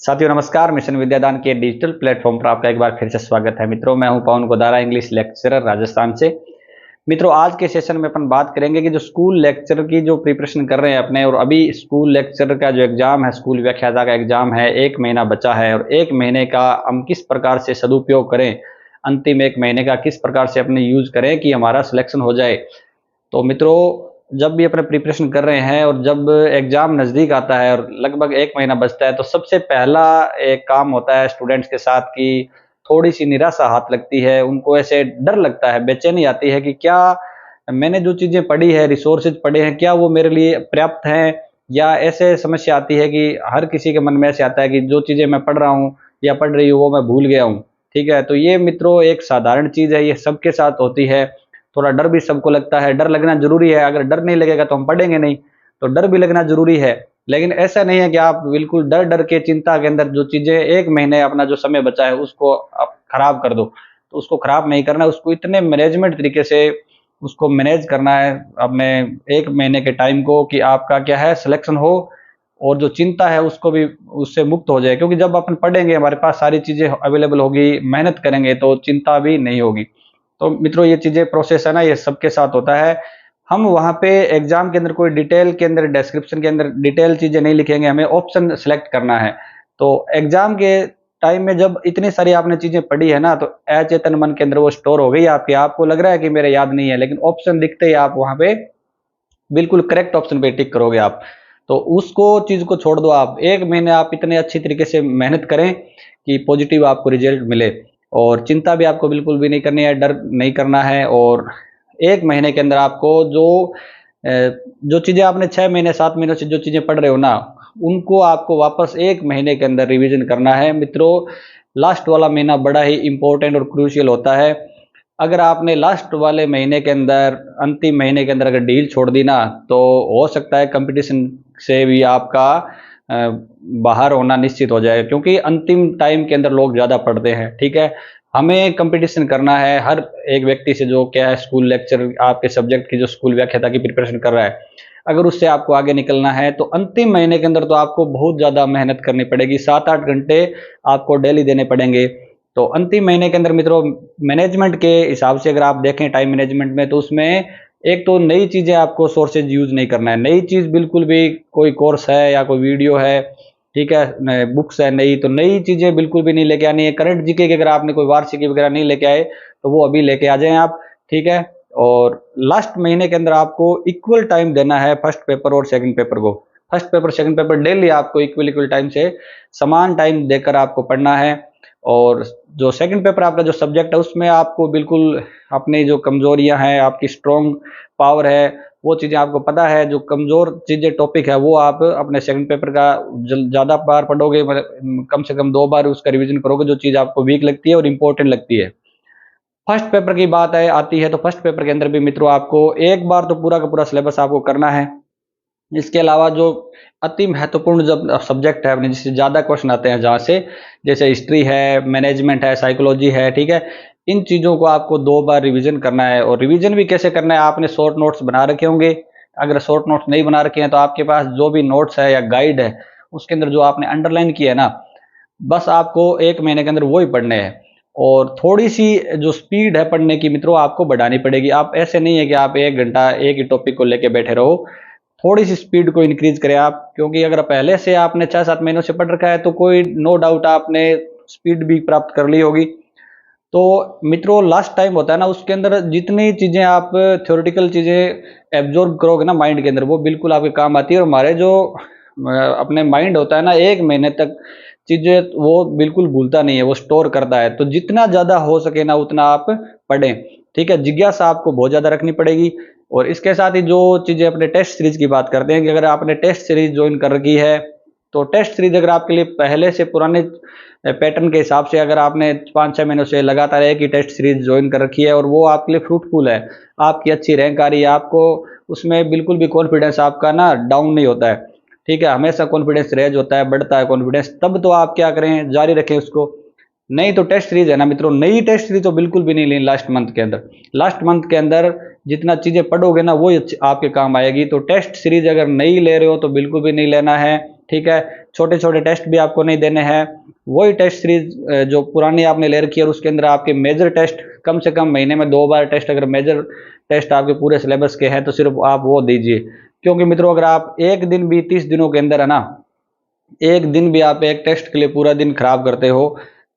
साथियों नमस्कार। मिशन विद्यादान के डिजिटल प्लेटफॉर्म पर आपका एक बार फिर से स्वागत है। मित्रों, मैं हूं पवन गोदारा, इंग्लिश लेक्चरर राजस्थान से। मित्रों, आज के सेशन में अपन बात करेंगे कि जो स्कूल लेक्चर की जो प्रिपरेशन कर रहे हैं अपने, और अभी स्कूल लेक्चर का जो एग्जाम है, स्कूल व्याख्याता का एग्जाम है, 1 महीना बचा है और 1 महीने का हम किस प्रकार से सदुपयोग करें, अंतिम 1 महीने का किस प्रकार से अपने यूज करें कि हमारा सिलेक्शन हो जाए। तो मित्रों, जब भी अपने प्रिपरेशन कर रहे हैं और जब एग्जाम नज़दीक आता है और लगभग 1 महीना बचता है, तो सबसे पहला एक काम होता है स्टूडेंट्स के साथ कि थोड़ी-सी निराशा हाथ लगती है। उनको ऐसे डर लगता है, बेचैनी आती है कि क्या मैंने जो चीज़ें पढ़ी है, रिसोर्सेज पढ़े हैं, क्या वो मेरे लिए पर्याप्त हैं? या ऐसे समस्या आती है कि हर किसी के मन में ऐसे आता है कि जो चीज़ें मैं पढ़ रहा हूँ या पढ़ रही हूँ, वो मैं भूल गया हूँ। ठीक है? तो ये मित्रों एक साधारण चीज़ है, ये सबके साथ होती है। थोड़ा डर भी सबको लगता है, डर लगना ज़रूरी है। अगर डर नहीं लगेगा तो हम पढ़ेंगे नहीं, तो डर भी लगना ज़रूरी है। लेकिन ऐसा नहीं है कि आप बिल्कुल डर-डर के चिंता के अंदर जो चीज़ें 1 महीने अपना जो समय बचा है उसको आप खराब कर दो। तो उसको खराब नहीं करना है, उसको इतने मैनेजमेंट तरीके से उसको मैनेज करना है अपने 1 महीने के टाइम को कि आपका क्या है सिलेक्शन हो और जो चिंता है उसको भी उससे मुक्त हो जाए। क्योंकि जब अपन पढ़ेंगे, हमारे पास सारी चीज़ें अवेलेबल होगी, मेहनत करेंगे तो चिंता भी नहीं होगी। तो मित्रों, ये चीज़ें प्रोसेस है ना, ये सबके साथ होता है। हम वहाँ पे एग्ज़ाम के अंदर कोई डिटेल के अंदर डिस्क्रिप्शन के अंदर डिटेल चीज़ें नहीं लिखेंगे, हमें ऑप्शन सेलेक्ट करना है। तो एग्ज़ाम के टाइम में जब इतनी सारी आपने चीज़ें पढ़ी है ना, तो अचेतन मन के अंदर वो स्टोर हो गई आपके, आपको लग रहा है कि मेरे याद नहीं है, लेकिन ऑप्शन दिखते ही आप वहाँ पे बिल्कुल करेक्ट ऑप्शन पे टिक करोगे आप। तो उसको चीज़ को छोड़ दो आप। 1 महीने आप इतने अच्छी तरीके से मेहनत करें कि पॉजिटिव आपको रिजल्ट मिले, और चिंता भी आपको बिल्कुल भी नहीं करनी है, डर नहीं करना है। और 1 महीने के अंदर आपको जो चीज़ें आपने 6 महीने 7 महीनों से जो चीज़ें पढ़ रहे हो ना, उनको आपको वापस 1 महीने के अंदर रिवीजन करना है। मित्रों, लास्ट वाला महीना बड़ा ही इम्पोर्टेंट और क्रूशियल होता है। अगर आपने लास्ट वाले महीने के अंदर, अंतिम महीने के अंदर अगर ढील छोड़ दी ना, तो हो सकता है कंपटीशन से भी आपका अ, बाहर होना निश्चित हो जाए। क्योंकि अंतिम टाइम के अंदर लोग ज़्यादा पढ़ते हैं। ठीक है? हमें कंपटीशन करना है हर एक व्यक्ति से जो क्या है स्कूल लेक्चर आपके सब्जेक्ट की जो स्कूल व्याख्याता की प्रिपरेशन कर रहा है। अगर उससे आपको आगे निकलना है तो अंतिम महीने के अंदर तो आपको बहुत ज़्यादा मेहनत करनी पड़ेगी, 7-8 घंटे आपको डेली देने पड़ेंगे। तो अंतिम महीने के अंदर मित्रों, मैनेजमेंट के हिसाब से अगर आप देखें टाइम मैनेजमेंट में, तो उसमें एक तो नई चीज़ें आपको सोर्सेज यूज़ नहीं करना है। नई चीज़ बिल्कुल भी, कोई कोर्स है या कोई वीडियो है, ठीक है, बुक्स है नई, तो नई चीज़ें बिल्कुल भी नहीं लेके आनी है। करंट जीके की अगर आपने कोई वार्षिकी वगैरह नहीं लेके आए, तो वो अभी लेके आ जाएँ आप। ठीक है? और लास्ट महीने के अंदर आपको इक्वल टाइम देना है फर्स्ट पेपर और सेकंड पेपर को। First paper, second paper daily आपको इक्वल इक्वल टाइम से समान टाइम देकर आपको पढ़ना है। और जो सेकंड पेपर आपका जो सब्जेक्ट है, उसमें आपको बिल्कुल अपनी जो कमज़ोरियाँ हैं, आपकी स्ट्रॉन्ग पावर है, वो चीज़ें आपको पता है। जो कमज़ोर चीज़ें टॉपिक है, वो आप अपने सेकंड पेपर का ज़्यादा बार पढ़ोगे, मतलब कम से कम 2 बार उसका रिवीजन करोगे, जो चीज़ आपको वीक लगती है और इम्पोर्टेंट लगती है। फर्स्ट पेपर की बात है आती है, तो फर्स्ट पेपर के अंदर भी मित्रों आपको एक बार तो पूरा का पूरा सिलेबस आपको करना है। इसके अलावा जो अति महत्वपूर्ण जब सब्जेक्ट है अपने, जिससे ज़्यादा क्वेश्चन आते हैं जहाँ से, जैसे हिस्ट्री है, मैनेजमेंट है, साइकोलॉजी है, ठीक है? इन चीज़ों को आपको 2 बार रिवीजन करना है। और रिवीजन भी कैसे करना है, आपने शॉर्ट नोट्स बना रखे होंगे। अगर शॉर्ट नोट्स नहीं बना रखे हैं, तो आपके पास जो भी नोट्स है या गाइड है, उसके अंदर जो आपने अंडरलाइन किया है ना, बस आपको 1 महीने के अंदर वो ही पढ़ने हैं। और थोड़ी-सी जो स्पीड है पढ़ने की मित्रों, आपको बढ़ानी पड़ेगी। आप ऐसे नहीं है कि आप 1 घंटा एक ही टॉपिक को लेके बैठे रहो। थोड़ी-सी स्पीड को इंक्रीज़ करें आप, क्योंकि अगर पहले से आपने 6-7 महीनों से पढ़ रखा है, तो कोई नो डाउट आपने स्पीड भी प्राप्त कर ली होगी। तो मित्रों, लास्ट टाइम होता है ना, उसके अंदर जितनी चीज़ें आप थ्योरेटिकल चीज़ें एब्ज़ॉर्ब करोगे ना माइंड के अंदर, वो बिल्कुल आपके काम आती है। और हमारे जो अपने माइंड होता है ना, 1 महीने तक चीज़ें वो बिल्कुल भूलता नहीं है, वो स्टोर करता है। तो जितना ज़्यादा हो सके ना, उतना आप पढ़ें। ठीक है? जिज्ञासा आपको बहुत ज़्यादा रखनी पड़ेगी। और इसके साथ ही जो चीज़ें अपने टेस्ट सीरीज़ की बात करते हैं, कि अगर आपने टेस्ट सीरीज़ जॉइन कर रखी है, तो टेस्ट सीरीज़ अगर आपके लिए पहले से पुराने पैटर्न के हिसाब से, अगर आपने 5-6 महीनों से लगातार एक ही टेस्ट सीरीज़ जॉइन कर रखी है और वो आपके लिए फ्रूटफुल है, आपकी अच्छी रैंक आ रही है, आपको उसमें बिल्कुल भी कॉन्फिडेंस आपका ना डाउन नहीं होता है। ठीक है? हमेशा कॉन्फिडेंस रेज़ होता है, बढ़ता है कॉन्फिडेंस, तब तो आप क्या करें, जारी रखें उसको। नहीं तो टेस्ट सीरीज़ है ना मित्रों, नई टेस्ट सीरीज़ तो बिल्कुल भी नहीं लेनी लास्ट मंथ के अंदर। लास्ट मंथ के अंदर जितना चीज़ें पढ़ोगे ना, वो ही आपके काम आएगी। तो टेस्ट सीरीज़ अगर नहीं ले रहे हो, तो बिल्कुल भी नहीं लेना है। ठीक है। छोटे छोटे टेस्ट भी आपको नहीं देने हैं, वही टेस्ट सीरीज जो पुरानी आपने ले रखी है, और उसके अंदर आपके मेजर टेस्ट कम से कम महीने में 2 बार टेस्ट, अगर मेजर टेस्ट आपके पूरे सिलेबस के हैं तो सिर्फ आप वो दीजिए। क्योंकि मित्रों अगर आप एक दिन भी 30 दिनों के अंदर है ना, एक दिन भी आप एक टेस्ट के लिए पूरा दिन खराब करते हो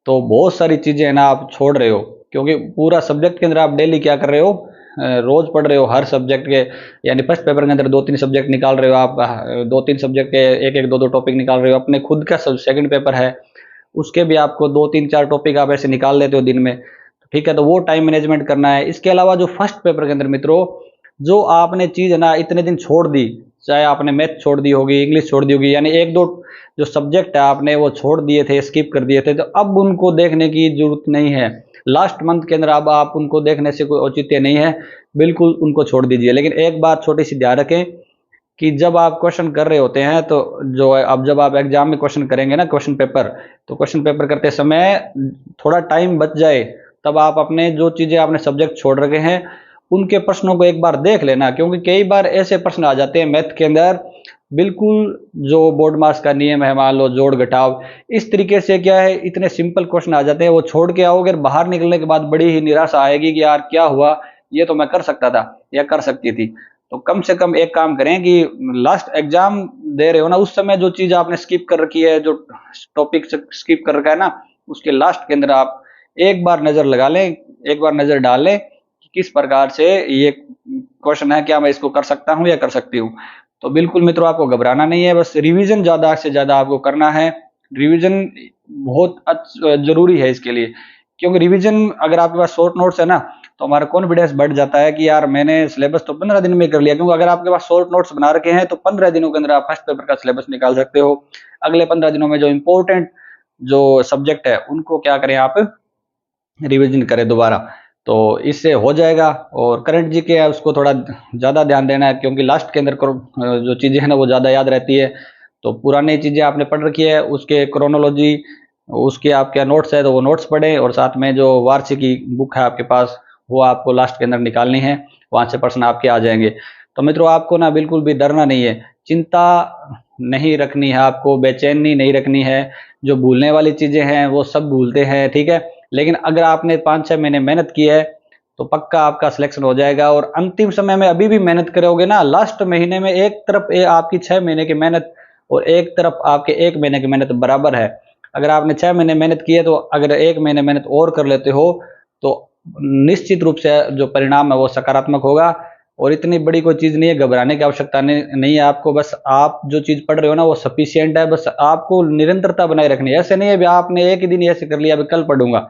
तो बहुत सारी चीजें है ना आप छोड़ रहे हो। क्योंकि पूरा सब्जेक्ट के अंदर आप डेली क्या कर रहे हो, रोज पढ़ रहे हो हर सब्जेक्ट के, यानी फर्स्ट पेपर के अंदर 2-3 सब्जेक्ट निकाल रहे हो आप, 2-3 सब्जेक्ट के एक 2-2 टॉपिक निकाल रहे हो। अपने खुद का सेकंड पेपर है उसके भी आपको 2-3-4 टॉपिक आप ऐसे निकाल लेते हो दिन में, ठीक है। तो वो टाइम मैनेजमेंट करना है। इसके अलावा जो फर्स्ट पेपर के अंदर मित्रों जो आपने चीज है ना इतने दिन छोड़ दी, चाहे आपने मैथ छोड़ दी होगी, इंग्लिश छोड़ दी होगी, यानी 1-2 जो सब्जेक्ट है आपने वो छोड़ दिए थे, स्किप कर दिए थे, तो अब उनको देखने की जरूरत नहीं है। लास्ट मंथ के अंदर अब आप उनको देखने से कोई औचित्य नहीं है, बिल्कुल उनको छोड़ दीजिए। लेकिन एक बात छोटी सी ध्यान रखें कि जब आप क्वेश्चन कर रहे होते हैं तो जो है, अब जब आप एग्जाम में क्वेश्चन करेंगे ना क्वेश्चन पेपर, तो क्वेश्चन पेपर करते समय थोड़ा टाइम बच जाए तब आप अपने जो चीजें आपने सब्जेक्ट छोड़ रखे हैं उनके प्रश्नों को एक बार देख लेना। क्योंकि कई बार ऐसे प्रश्न आ जाते हैं मैथ के अंदर, बिल्कुल जो बोर्ड मार्क्स का नियम है, मान लो जोड़ घटाव, इस तरीके से क्या है इतने सिंपल क्वेश्चन आ जाते हैं, वो छोड़ के आओगे, बाहर निकलने के बाद बड़ी ही निराशा आएगी कि यार क्या हुआ, ये तो मैं कर सकता था या कर सकती थी। तो कम से कम एक काम करें कि लास्ट एग्जाम दे रहे हो ना उस समय जो चीज आपने स्किप कर रखी है, जो टॉपिक स्किप कर रखा है ना, उसके लास्ट के अंदर आप एक बार नजर लगा लें, एक बार नजर डाल लें कि किस प्रकार से ये क्वेश्चन है, क्या मैं इसको कर सकता हूं या कर सकती हूँ। तो बिल्कुल मित्रों आपको घबराना नहीं है, बस रिवीजन ज्यादा से ज्यादा आपको करना है। रिवीजन बहुत जरूरी है इसके लिए, क्योंकि रिवीजन अगर आपके पास शॉर्ट नोट्स है ना तो हमारा कॉन्फिडेंस बढ़ जाता है कि यार मैंने सिलेबस तो 15 दिन में कर लिया। क्योंकि अगर आपके पास शॉर्ट नोट्स बना रखे हैं तो 15 दिनों के अंदर आप फर्स्ट पेपर का सिलेबस निकाल सकते हो। अगले 15 दिनों में जो इंपॉर्टेंट जो सब्जेक्ट है उनको क्या करें आप रिवीजन करें दोबारा, तो इससे हो जाएगा। और करंट जीके है उसको थोड़ा ज़्यादा ध्यान देना है, क्योंकि लास्ट के अंदर जो चीज़ें हैं ना वो ज़्यादा याद रहती है। तो पुरानी चीज़ें आपने पढ़ रखी है उसके क्रोनोलॉजी, उसके आपके नोट्स है तो वो नोट्स पढ़ें, और साथ में जो वार्षिकी बुक है आपके पास वो आपको लास्ट के अंदर निकालनी है, वहाँ से प्रश्न आपके आ जाएंगे। तो मित्रों आपको ना बिल्कुल भी डरना नहीं है, चिंता नहीं रखनी है, आपको बेचैनी नहीं रखनी है। जो भूलने वाली चीज़ें हैं वो सब भूलते हैं, ठीक है। लेकिन अगर आपने 5-6 महीने मेहनत की है तो पक्का आपका सिलेक्शन हो जाएगा। और अंतिम समय में अभी भी मेहनत करोगे ना, लास्ट महीने में एक तरफ आपकी 6 महीने की मेहनत और एक तरफ आपके 1 महीने की मेहनत बराबर है। अगर आपने 6 महीने मेहनत की है तो अगर 1 महीने मेहनत और कर लेते हो तो निश्चित रूप से जो परिणाम है वो सकारात्मक होगा। और इतनी बड़ी कोई चीज़ नहीं है, घबराने की आवश्यकता नहीं है आपको। बस आप जो चीज़ पढ़ रहे हो ना वो सफिशियंट है, बस आपको निरंतरता बनाए रखनी है। ऐसे नहीं है आपने एक ही दिन ऐसे कर लिया अभी कल पढ़ूंगा,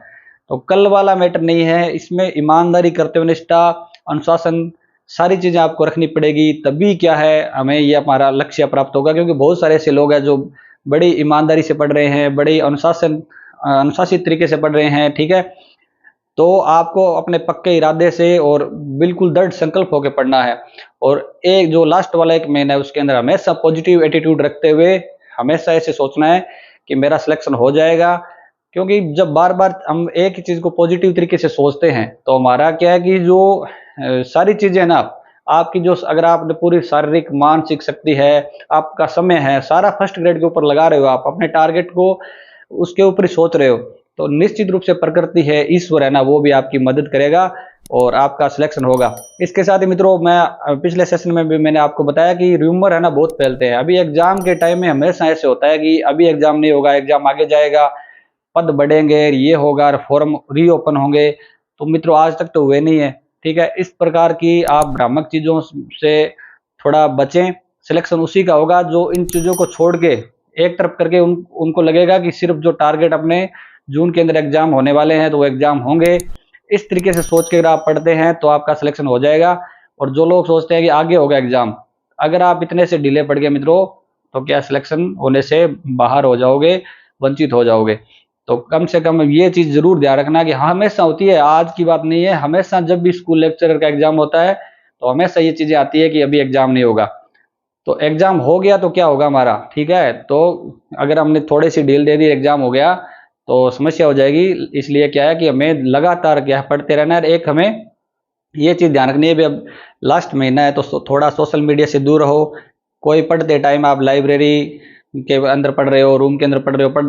तो कल वाला मैटर नहीं है। इसमें ईमानदारी, कर्तव्यनिष्ठा, अनुशासन, सारी चीजें आपको रखनी पड़ेगी, तभी क्या है हमें ये हमारा लक्ष्य प्राप्त होगा। क्योंकि बहुत सारे ऐसे लोग हैं जो बड़ी ईमानदारी से पढ़ रहे हैं, बड़ी अनुशासित तरीके से पढ़ रहे हैं, ठीक है। तो आपको अपने पक्के इरादे से और बिल्कुल दृढ़ संकल्प होकर पढ़ना है। और एक जो लास्ट वाला 1 महीना है उसके अंदर हमेशा पॉजिटिव एटीट्यूड रखते हुए हमेशा ऐसे सोचना है कि मेरा सिलेक्शन हो जाएगा। क्योंकि जब बार बार हम एक ही चीज को पॉजिटिव तरीके से सोचते हैं तो हमारा क्या है कि जो सारी चीजें ना आपकी जो, अगर आपने पूरी शारीरिक मानसिक शक्ति है, आपका समय है, सारा फर्स्ट ग्रेड के ऊपर लगा रहे हो, आप अपने टारगेट को उसके ऊपर ही सोच रहे हो, तो निश्चित रूप से प्रकृति है, ईश्वर है ना, वो भी आपकी मदद करेगा और आपका सिलेक्शन होगा। इसके साथ ही मित्रों मैं पिछले सेशन में भी मैंने आपको बताया कि र्यूमर है ना बहुत फैलते हैं। अभी एग्जाम के टाइम में हमेशा ऐसे होता है कि अभी एग्जाम नहीं होगा, एग्जाम आगे जाएगा, पद बढ़ेंगे, ये होगा, फॉर्म रीओपन होंगे। तो मित्रों आज तक तो हुए नहीं है, ठीक है। इस प्रकार की आप भ्रामक चीजों से थोड़ा बचें। सिलेक्शन उसी का होगा जो इन चीजों को छोड़ के एक तरफ करके उनको लगेगा कि सिर्फ जो टारगेट अपने जून के अंदर एग्जाम होने वाले हैं तो वो एग्जाम होंगे, इस तरीके से सोच के अगर आप पढ़ते हैं तो आपका सिलेक्शन हो जाएगा। और जो लोग सोचते हैं कि आगे होगा एग्जाम, अगर आप इतने से डिले पड़ गए मित्रों तो क्या सिलेक्शन होने से बाहर हो जाओगे, वंचित हो जाओगे। तो कम से कम ये चीज जरूर ध्यान रखना कि हमेशा होती है, आज की बात नहीं है, हमेशा जब भी स्कूल लेक्चरर का एग्जाम होता है तो हमेशा ये चीजें आती है कि अभी एग्जाम नहीं होगा। तो एग्जाम हो गया तो क्या होगा हमारा, ठीक है। तो अगर हमने थोड़ी सी ढील दे दी, एग्जाम हो गया तो समस्या हो जाएगी। इसलिए क्या है कि हमें लगातार क्या पढ़ते रहना है। एक हमें ये चीज ध्यान रखनी है भी अब लास्ट महीना है तो थोड़ा सोशल मीडिया से दूर रहो। कोई पढ़ते टाइम आप लाइब्रेरी के अंदर पढ़ रहे हो, रूम के अंदर पढ़ रहे हो,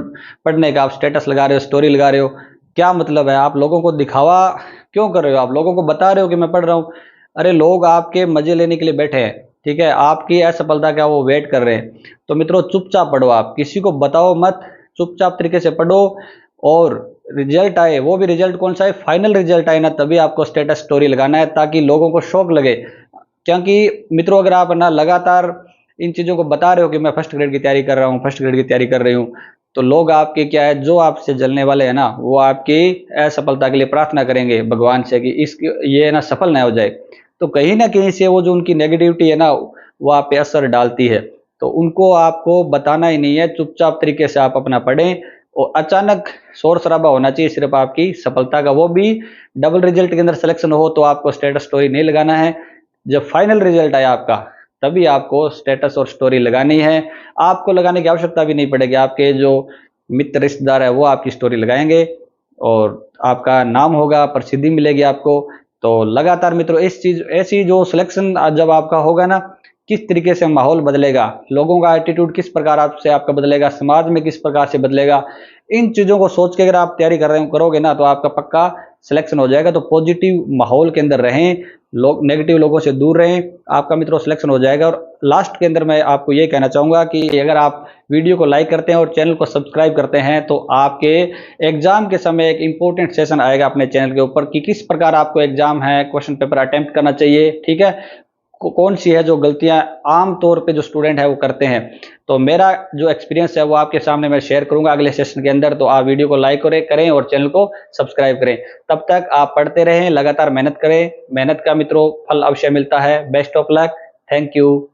पढ़ने का आप स्टेटस लगा रहे हो, स्टोरी लगा रहे हो, क्या मतलब है? आप लोगों को दिखावा क्यों कर रहे हो? आप लोगों को बता रहे हो कि मैं पढ़ रहा हूँ। अरे लोग आपके मजे लेने के लिए बैठे हैं, ठीक है, आपकी असफलता क्या वो वेट कर रहे हैं। तो मित्रों चुपचाप पढ़ो, आप किसी को बताओ मत, चुपचाप तरीके से पढ़ो। और रिजल्ट आए, वो भी रिजल्ट कौन सा है, फाइनल रिजल्ट आए ना, तभी आपको स्टेटस स्टोरी लगाना है, ताकि लोगों को शौक लगे। क्योंकि मित्रों अगर आप ना लगातार इन चीज़ों को बता रहे हो कि मैं फर्स्ट ग्रेड की तैयारी कर रहा हूँ, फर्स्ट ग्रेड की तैयारी कर रही हूँ, तो लोग आपके क्या है, जो आपसे जलने वाले हैं ना, वो आपकी असफलता के लिए प्रार्थना करेंगे भगवान से कि इस ये ना सफल ना हो जाए। तो कहीं ना कहीं से वो जो उनकी नेगेटिविटी है ना, वो आप पे असर डालती है। तो उनको आपको बताना ही नहीं है, चुपचाप तरीके से आप अपना पढ़ें। और अचानक शोर शराबा होना चाहिए सिर्फ आपकी सफलता का, वो भी डबल रिजल्ट के अंदर सिलेक्शन हो तो आपको स्टेटस स्टोरी नहीं लगाना है। जब फाइनल रिजल्ट आया आपका, तभी आपको स्टेटस और स्टोरी लगानी है। आपको लगाने की आवश्यकता भी नहीं पड़ेगी, आपके जो मित्र रिश्तेदार है वो आपकी स्टोरी लगाएंगे और आपका नाम होगा, प्रसिद्धि मिलेगी आपको। तो लगातार मित्रों इस चीज ऐसी जो सिलेक्शन जब आपका होगा ना, किस तरीके से माहौल बदलेगा, लोगों का एटीट्यूड किस प्रकार आपसे आपका बदलेगा, समाज में किस प्रकार से बदलेगा, इन चीजों को सोच के अगर आप तैयारी कर रहे हो करोगे ना, तो आपका पक्का सिलेक्शन हो जाएगा। तो पॉजिटिव माहौल के अंदर रहें, लोग नेगेटिव लोगों से दूर रहें, आपका मित्रों सिलेक्शन हो जाएगा। और लास्ट के अंदर मैं आपको ये कहना चाहूंगा कि अगर आप वीडियो को लाइक करते हैं और चैनल को सब्सक्राइब करते हैं, तो आपके एग्जाम के समय एक इंपॉर्टेंट सेशन आएगा अपने चैनल के ऊपर कि किस प्रकार आपको एग्जाम है क्वेश्चन पेपर अटेम्प्ट करना चाहिए, ठीक है, कौन सी है जो गलतियां आम तौर पे जो स्टूडेंट है वो करते हैं। तो मेरा जो एक्सपीरियंस है वो आपके सामने मैं शेयर करूंगा अगले सेशन के अंदर। तो आप वीडियो को लाइक करें और चैनल को सब्सक्राइब करें। तब तक आप पढ़ते रहें, लगातार मेहनत करें, मेहनत का मित्रों फल अवश्य मिलता है। Best of luck, thank you.